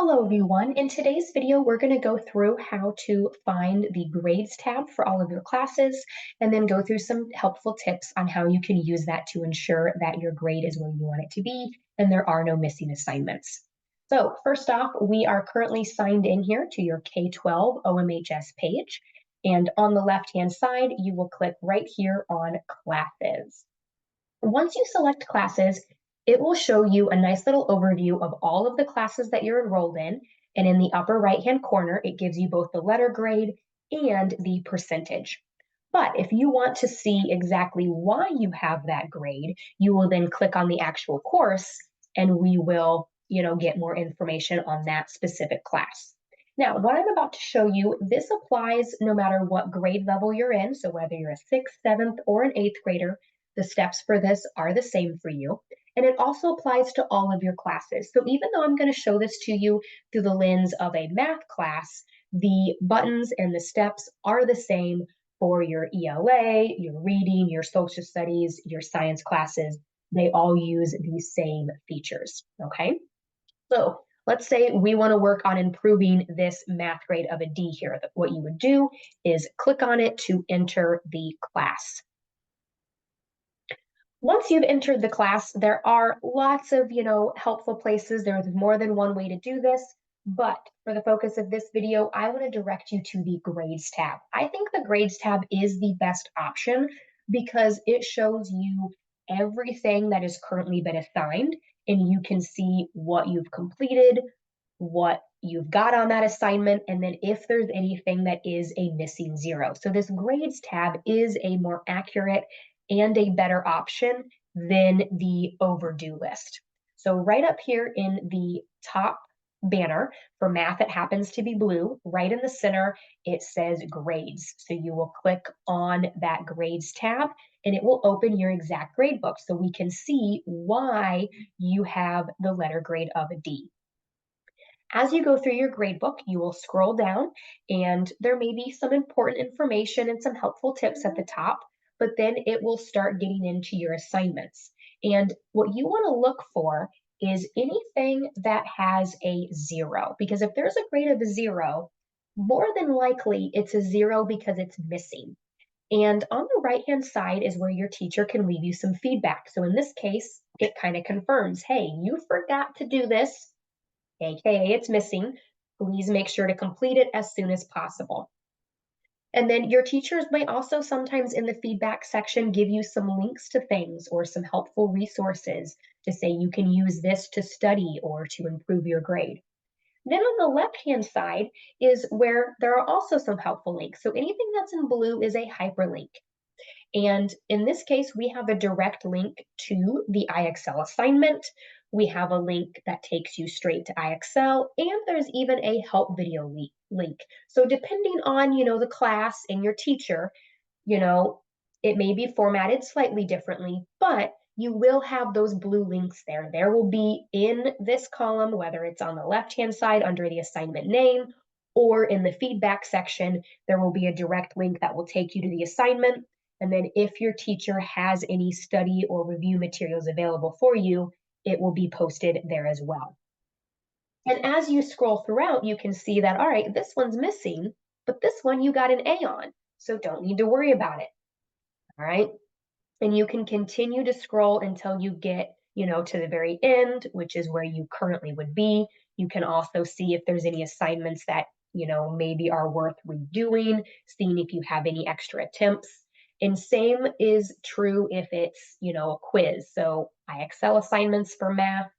Hello everyone. In today's video, we're going to go through how to find the grades tab for all of your classes and then go through some helpful tips on how you can use that to ensure that your grade is where you want it to be and there are no missing assignments. So first off, we are currently signed in here to your K-12 OMHS page. And on the left-hand side, you will click right here on classes. Once you select classes, it will show you a nice little overview of all of the classes that you're enrolled in. And in the upper right-hand corner, it gives you both the letter grade and the percentage. But if you want to see exactly why you have that grade, you will then click on the actual course and we will, get more information on that specific class. Now, what I'm about to show you, this applies no matter what grade level you're in. So whether you're a sixth, seventh, or an eighth grader, the steps for this are the same for you. And it also applies to all of your classes. So even though I'm going to show this to you through the lens of a math class, the buttons and the steps are the same for your ELA, your reading, your social studies, your science classes. They all use these same features, okay? So let's say we want to work on improving this math grade of a D here. What you would do is click on it to enter the class. Once you've entered the class, there are lots of, helpful places. There's more than one way to do this, but for the focus of this video, I want to direct you to the grades tab. I think the grades tab is the best option because it shows you everything that has currently been assigned and you can see what you've completed, what you've got on that assignment, and then if there's anything that is a missing zero. So this grades tab is a more accurate and a better option than the overdue list. So right up here in the top banner for math, it happens to be blue. Right in the center, it says grades. So you will click on that grades tab and it will open your exact grade book so we can see why you have the letter grade of a D. As you go through your gradebook, you will scroll down and there may be some important information and some helpful tips at the top, but then it will start getting into your assignments. And what you want to look for is anything that has a zero, because if there's a grade of a zero, more than likely it's a zero because it's missing. And on the right-hand side is where your teacher can leave you some feedback. So in this case, it kind of confirms, hey, you forgot to do this, aka it's missing. Please make sure to complete it as soon as possible. And then your teachers may also sometimes in the feedback section give you some links to things or some helpful resources to say you can use this to study or to improve your grade. Then on the left-hand side is where there are also some helpful links. So anything that's in blue is a hyperlink. And in this case, we have a direct link to the IXL assignment. We have a link that takes you straight to IXL, and there's even a help video link. So depending on, the class and your teacher, it may be formatted slightly differently, but you will have those blue links there. There will be in this column, whether it's on the left-hand side under the assignment name or in the feedback section, there will be a direct link that will take you to the assignment. And then if your teacher has any study or review materials available for you, it will be posted there as well. And as you scroll throughout, you can see that, all right, this one's missing, but this one you got an A on, so don't need to worry about it. All right. And you can continue to scroll until you get, to the very end, which is where you currently would be. You can also see if there's any assignments that, maybe are worth redoing, seeing if you have any extra attempts. And same is true if it's, a quiz. So IXL assignments for math,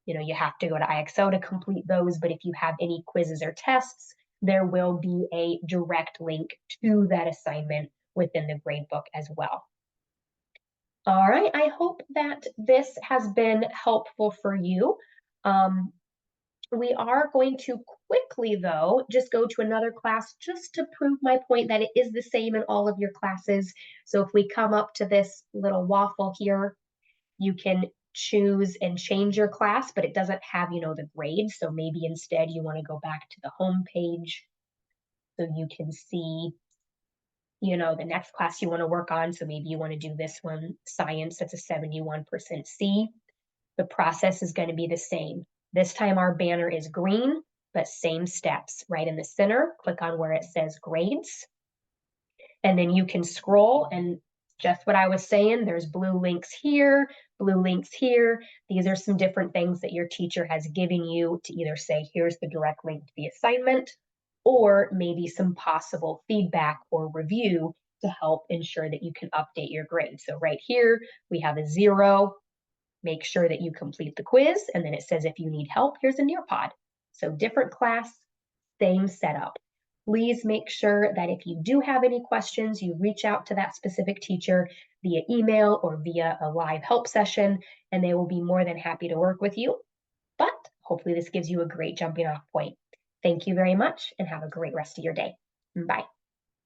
you have to go to IXL to complete those. But if you have any quizzes or tests, there will be a direct link to that assignment within the gradebook as well. All right, I hope that this has been helpful for you. We are going to quickly, though, just go to another class just to prove my point that it is the same in all of your classes. So if we come up to this little waffle here, you can choose and change your class, but it doesn't have, the grades. So maybe instead you want to go back to the home page so you can see, the next class you want to work on. So maybe you want to do this one, science, that's a 71% C. The process is going to be the same. This time our banner is green. but same steps. Right in the center, click on where it says grades, and then you can scroll, and just what I was saying, there's blue links here, blue links here. These are some different things that your teacher has given you to either say, here's the direct link to the assignment, or maybe some possible feedback or review to help ensure that you can update your grade. So right here, we have a 0. Make sure that you complete the quiz, and then it says if you need help, here's a Nearpod. So different class, same setup. Please make sure that if you do have any questions, you reach out to that specific teacher via email or via a live help session, and they will be more than happy to work with you. But hopefully this gives you a great jumping off point. Thank you very much and have a great rest of your day. Bye.